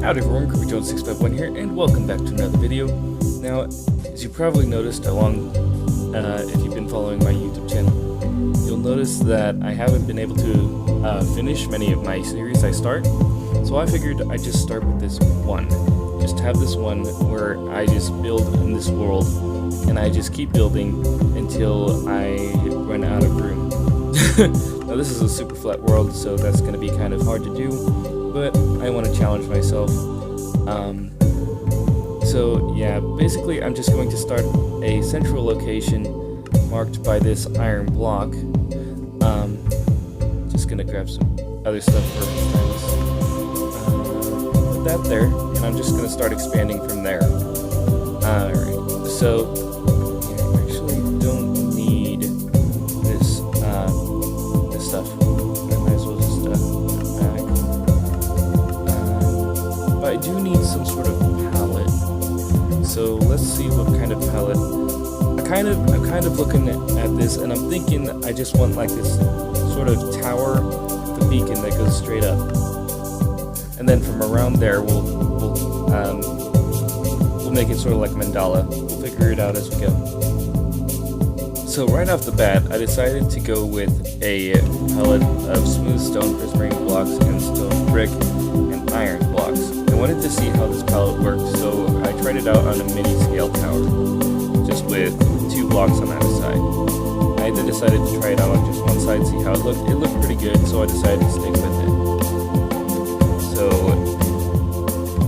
Howdy everyone, C.J.C.W here, and welcome back to another video. Now, as you probably noticed if you've been following my YouTube channel, you'll notice that I haven't been able to finish many of my series I start. So I figured I'd just start with this one. Just have this one where I just build in this world, and I just keep building until I run out of room. Now this is a super flat world, so that's going to be kind of hard to do, but I want to challenge myself. So yeah, basically I'm just going to start a central location marked by this iron block. Just going to grab some other stuff for times. Put that there, and I'm just going to start expanding from there. Alright, so I actually don't need this stuff. I might as well just put it back. But I do need some sort of palette. So let's see what kind of palette. I'm kind of looking at this, and I'm thinking I just want like this sort of tower with a beacon that goes straight up, and then from around there we'll make it sort of like a mandala. We'll figure it out as we go. So right off the bat, I decided to go with a palette of smooth stone prismarine blocks and stone brick and iron blocks. I wanted to see how this palette worked, so I tried it out on a mini scale tower, just with 2 blocks on either side. I then decided to try it out on just one side, see how it looked. It looked pretty good, so I decided to stick with it. So,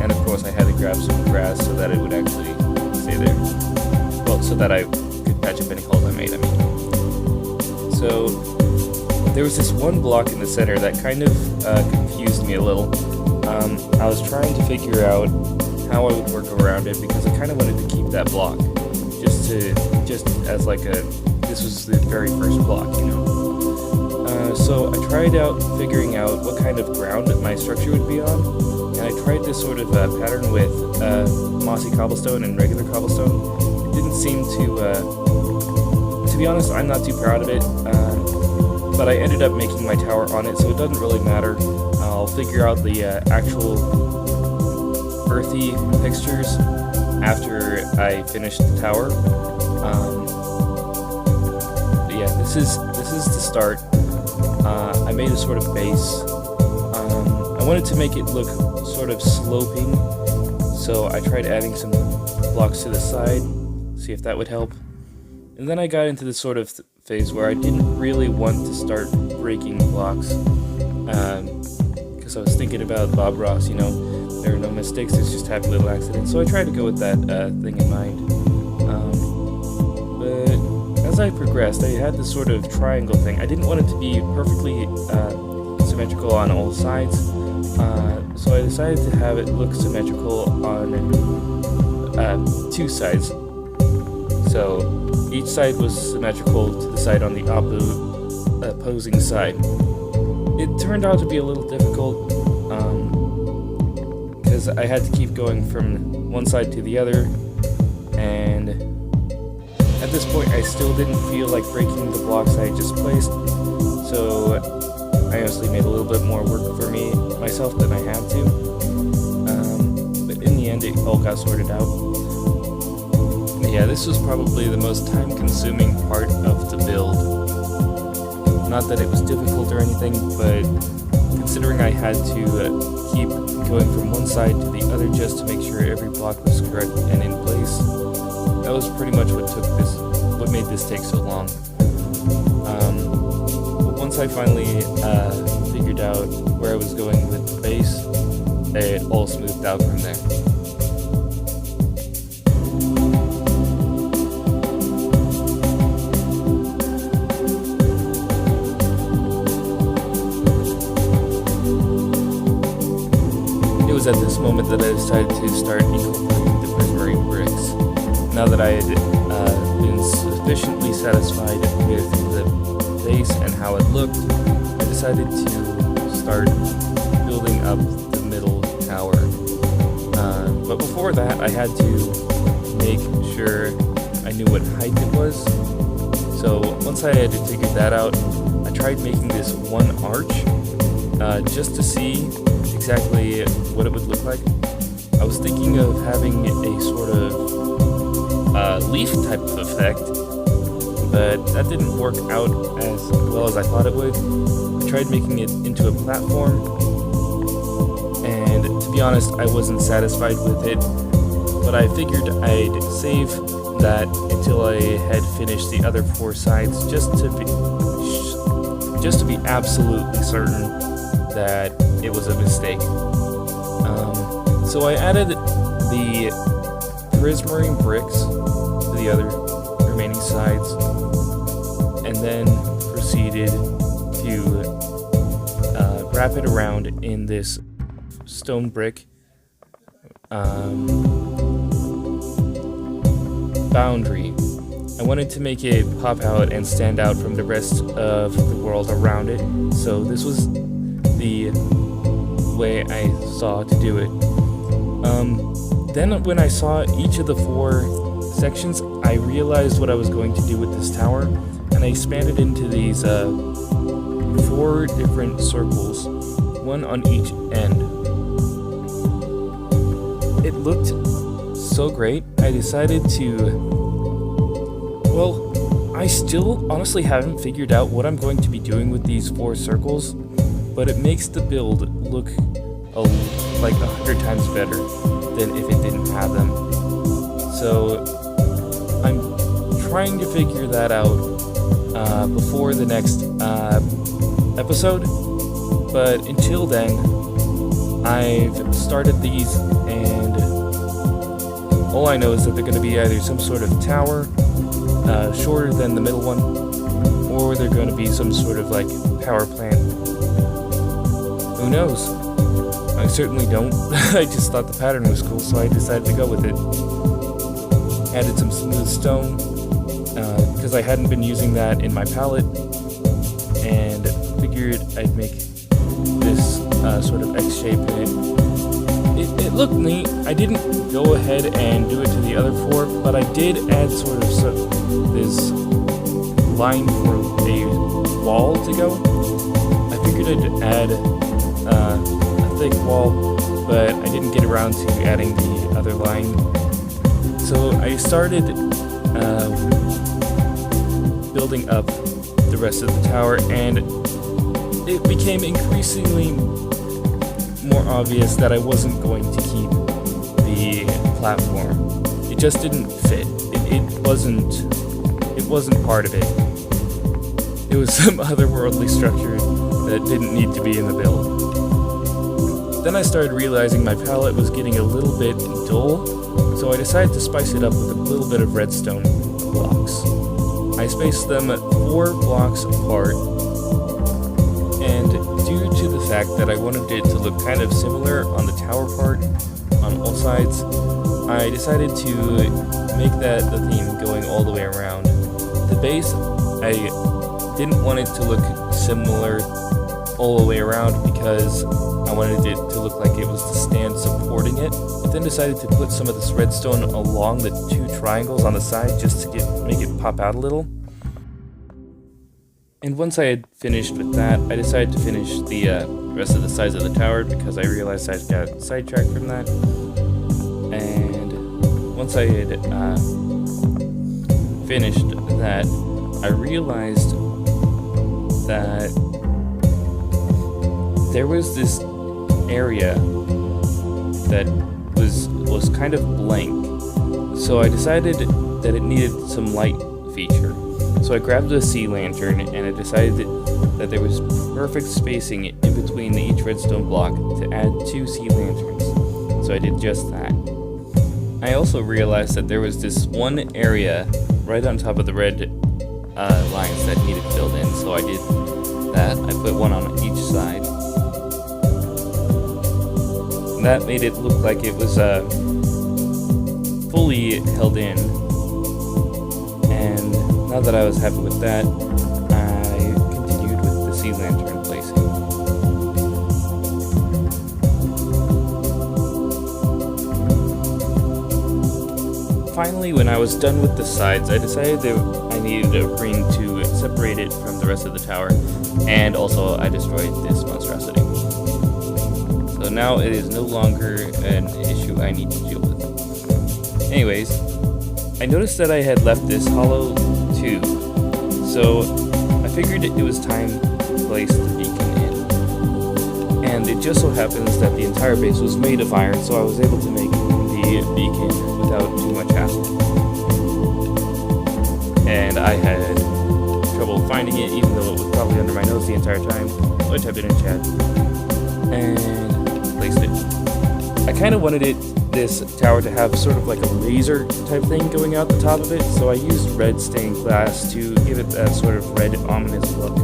and of course I had to grab some grass so that it would actually stay there. Well, so that I could patch up any holes I made, So, there was this one block in the center that kind of confused me a little. I was trying to figure out how I would work around it, because I kind of wanted to keep that block, just as like this was the very first block, you know. So I tried out figuring out what kind of ground my structure would be on, and I tried this sort of pattern with mossy cobblestone and regular cobblestone. It didn't seem to be honest, I'm not too proud of it, but I ended up making my tower on it, so it doesn't really matter. I'll figure out the actual earthy textures after I finish the tower. But yeah, this is the start. I made a sort of base. I wanted to make it look sort of sloping, so I tried adding some blocks to the side, see if that would help. And then I got into this sort of phase where I didn't really want to start breaking blocks, because I was thinking about Bob Ross, you know, there are no mistakes, there's just happy little accidents. So I tried to go with that thing in mind. But as I progressed, I had this sort of triangle thing. I didn't want it to be perfectly symmetrical on all sides, so I decided to have it look symmetrical on 2 sides. So each side was symmetrical to the side on the opposing side. It turned out to be a little difficult, because I had to keep going from one side to the other, and at this point I still didn't feel like breaking the blocks I had just placed, so I honestly made a little bit more work for myself than I had to, but in the end it all got sorted out. Yeah, this was probably the most time-consuming part of the build. Not that it was difficult or anything, but considering I had to keep going from one side to the other just to make sure every block was correct and in place, that was pretty much what made this take so long. But once I finally figured out where I was going with the base, it all smoothed out from there. It was at this moment that I decided to start incorporating the prismarine bricks. Now that I had been sufficiently satisfied with the base and how it looked, I decided to start building up the middle tower. But before that, I had to make sure I knew what height it was. So once I had figured that out, I tried making this one arch just to see exactly what it would look like. I was thinking of having a sort of leaf type of effect, but that didn't work out as well as I thought it would. I tried making it into a platform, and to be honest, I wasn't satisfied with it, but I figured I'd save that until I had finished the other 4 sides, just to be absolutely certain that it was a mistake. So I added the prismarine bricks to the other remaining sides, and then proceeded to wrap it around in this stone brick boundary. I wanted to make it pop out and stand out from the rest of the world around it, so this was the way I saw to do it. Then when I saw each of the 4 sections, I realized what I was going to do with this tower, and I expanded into these 4 different circles, one on each end. It looked so great, I decided to... Well, I still honestly haven't figured out what I'm going to be doing with these 4 circles, but it makes the build look like 100 times better than if it didn't have them. So I'm trying to figure that out before the next episode, but until then, I've started these, and all I know is that they're going to be either some sort of tower, shorter than the middle one, or they're going to be some sort of like power plant. Who knows? I certainly don't. I just thought the pattern was cool, so I decided to go with it. Added some smooth stone, because I hadn't been using that in my palette, and figured I'd make this sort of X shape in it. It looked neat. I didn't go ahead and do it to the other 4, but I did add sort of this line for a wall to go. I figured I'd add a thick wall, but I didn't get around to adding the other line. So I started building up the rest of the tower, and it became increasingly more obvious that I wasn't going to keep the platform. It just didn't fit. It wasn't part of it. It was some otherworldly structure that didn't need to be in the build. Then I started realizing my palette was getting a little bit dull, so I decided to spice it up with a little bit of redstone blocks. I spaced them 4 blocks apart, and due to the fact that I wanted it to look kind of similar on the tower part on all sides, I decided to make that the theme going all the way around. The base, I didn't want it to look similar all the way around because I wanted it to look like it was the stand supporting it, but then decided to put some of this redstone along the 2 triangles on the side just to make it pop out a little. And once I had finished with that, I decided to finish the rest of the sides of the tower because I realized I got sidetracked from that. And once I had finished that, I realized that there was this area that was kind of blank, so I decided that it needed some light feature. So I grabbed a sea lantern, and I decided that there was perfect spacing in between each redstone block to add 2 sea lanterns. So I did just that. I also realized that there was this one area right on top of the red lines that needed filled in, so I did that. I put one on each side. That made it look like it was fully held in, and now that I was happy with that, I continued with the sea lantern placing. Finally, when I was done with the sides, I decided that I needed a ring to separate it from the rest of the tower, and also I destroyed this monstrosity. So So now it is no longer an issue I need to deal with. Anyways, I noticed that I had left this hollow tube, so I figured it was time to place the beacon in. And it just so happens that the entire base was made of iron, so I was able to make the beacon without too much hassle. And I had trouble finding it, even though it was probably under my nose the entire time, which I've been in chat, and placed it. I kind of wanted this tower to have sort of like a laser type thing going out the top of it, so I used red stained glass to give it that sort of red ominous look.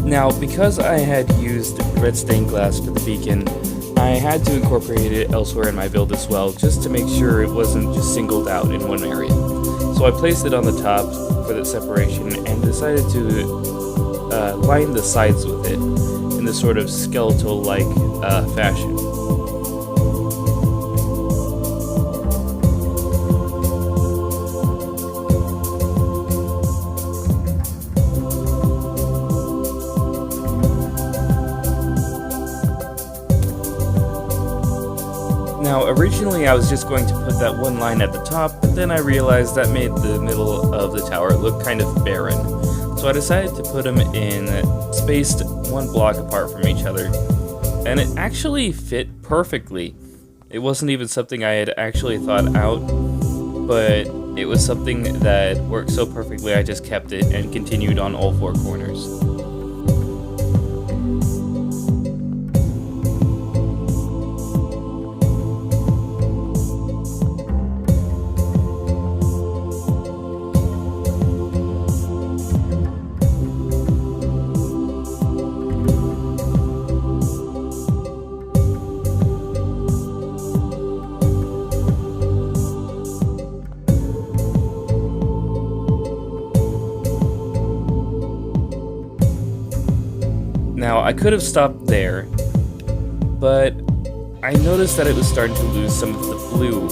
Now, because I had used red stained glass for the beacon, I had to incorporate it elsewhere in my build as well, just to make sure it wasn't just singled out in one area. So I placed it on the top for the separation and decided to line the sides with it in this sort of skeletal-like fashion. Now, originally I was just going to put that one line at the top, but then I realized that made the middle of the tower look kind of barren. So I decided to put them in spaced one block apart from each other, and it actually fit perfectly. It wasn't even something I had actually thought out, but it was something that worked so perfectly I just kept it and continued on all four corners. Now, I could have stopped there, but I noticed that it was starting to lose some of the blue,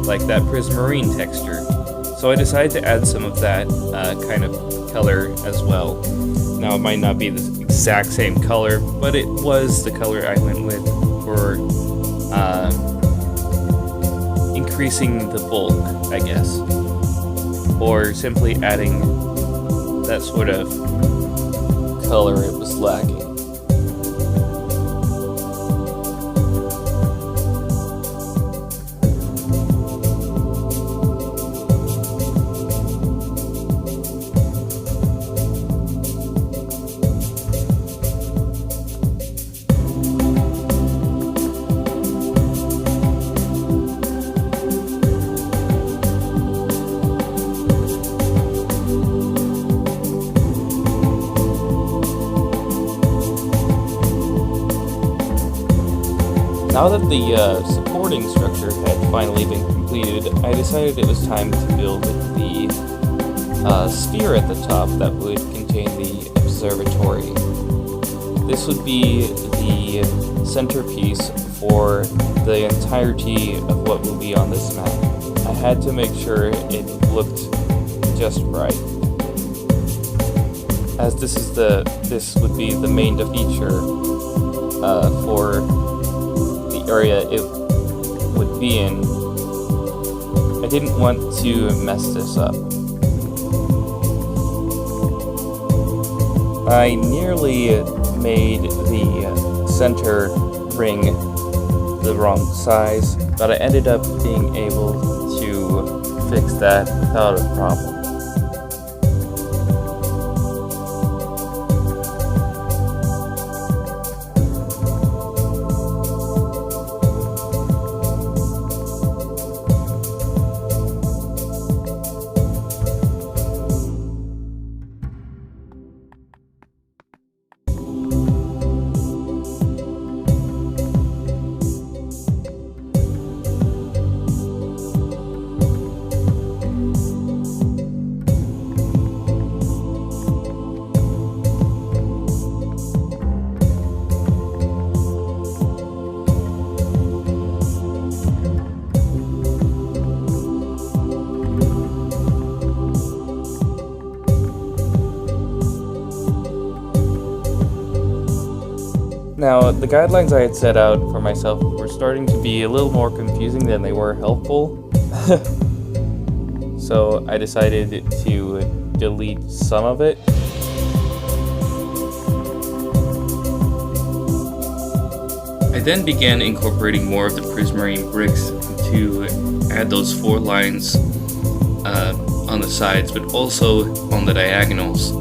like that prismarine texture. So I decided to add some of that kind of color as well. Now, it might not be the exact same color, but it was the color I went with for increasing the bulk, I guess. Or simply adding that sort of color it was lacking. Now that the supporting structure had finally been completed, I decided it was time to build the sphere at the top that would contain the observatory. This would be the centerpiece for the entirety of what will be on this map. I had to make sure it looked just right, as this would be the main feature for area it would be in. I didn't want to mess this up. I nearly made the center ring the wrong size, but I ended up being able to fix that without a problem. Now, the guidelines I had set out for myself were starting to be a little more confusing than they were helpful. So I decided to delete some of it. I then began incorporating more of the prismarine bricks to add those 4 lines on the sides, but also on the diagonals.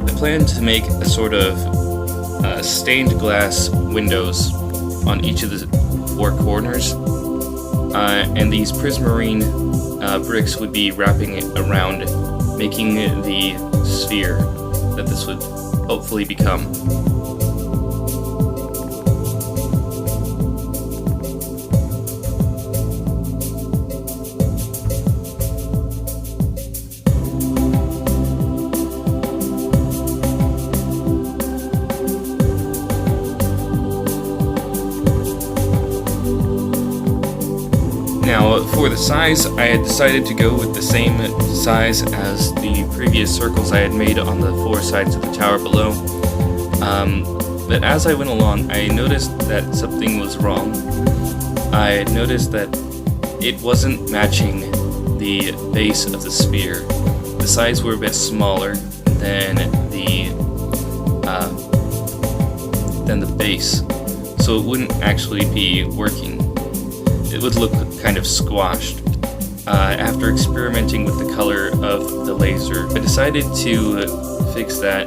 I planned to make a sort of stained glass windows on each of the 4 corners, and these prismarine bricks would be wrapping it around, making the sphere that this would hopefully become. Now, for the size, I had decided to go with the same size as the previous circles I had made on the 4 sides of the tower below. But as I went along, I noticed that something was wrong. I noticed that it wasn't matching the base of the sphere. The sides were a bit smaller than the base, so it wouldn't actually be working. It would look kind of squashed. After experimenting with the color of the laser, I decided to fix that.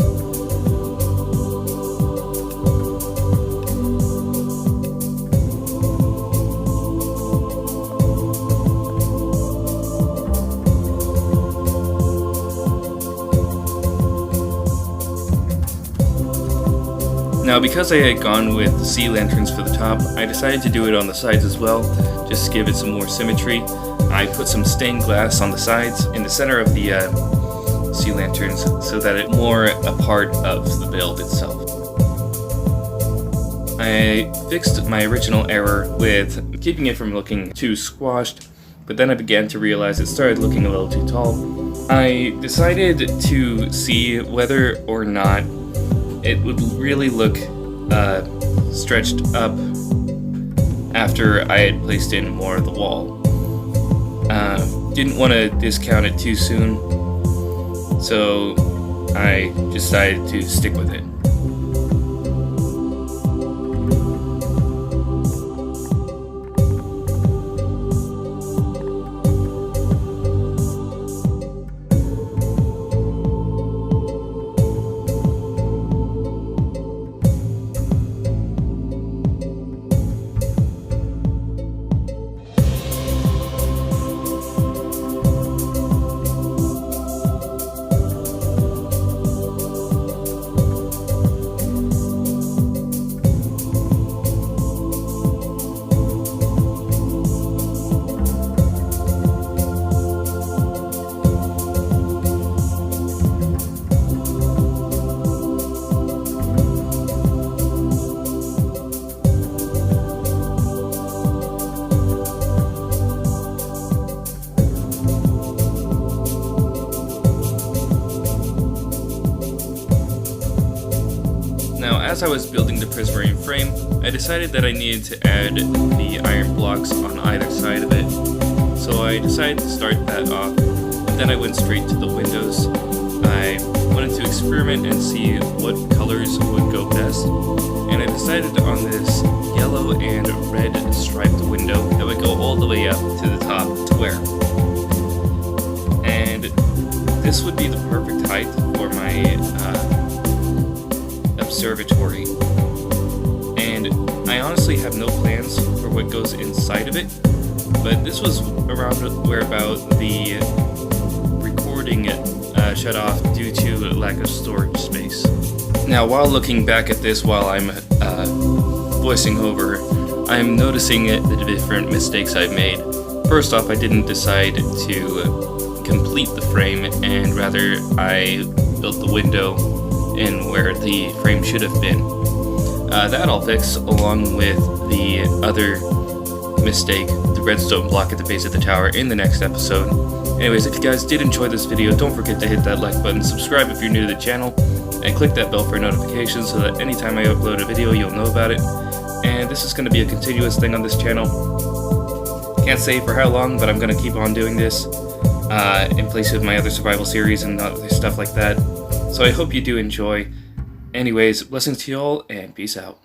Now, because I had gone with sea lanterns for the top, I decided to do it on the sides as well, just to give it some more symmetry. I put some stained glass on the sides in the center of the sea lanterns so that it's more a part of the build itself. I fixed my original error with keeping it from looking too squashed, but then I began to realize it started looking a little too tall. I decided to see whether or not it would really look stretched up after I had placed in more of the wall. Didn't want to discount it too soon, so I decided to stick with it. As I was building the prismarine frame, I decided that I needed to add the iron blocks on either side of it. So I decided to start that off, and then I went straight to the windows. I wanted to experiment and see what colors would go best, and I decided on this yellow and red striped window that would go all the way up to the top square. And this would be the perfect height for my observatory, and I honestly have no plans for what goes inside of it, but this was around where about the recording shut off due to lack of storage space. Now, while looking back at this while I'm voicing over, I'm noticing the different mistakes I've made. First off, I didn't decide to complete the frame, and rather I built the window in where the frame should have been. That I'll fix, along with the other mistake, the redstone block at the base of the tower, in the next episode. Anyways, if you guys did enjoy this video, don't forget to hit that like button, subscribe if you're new to the channel, and click that bell for notifications so that anytime I upload a video, you'll know about it. And this is going to be a continuous thing on this channel. Can't say for how long, but I'm going to keep on doing this in place of my other survival series and other stuff like that. So I hope you do enjoy. Anyways, blessings to you all, and peace out.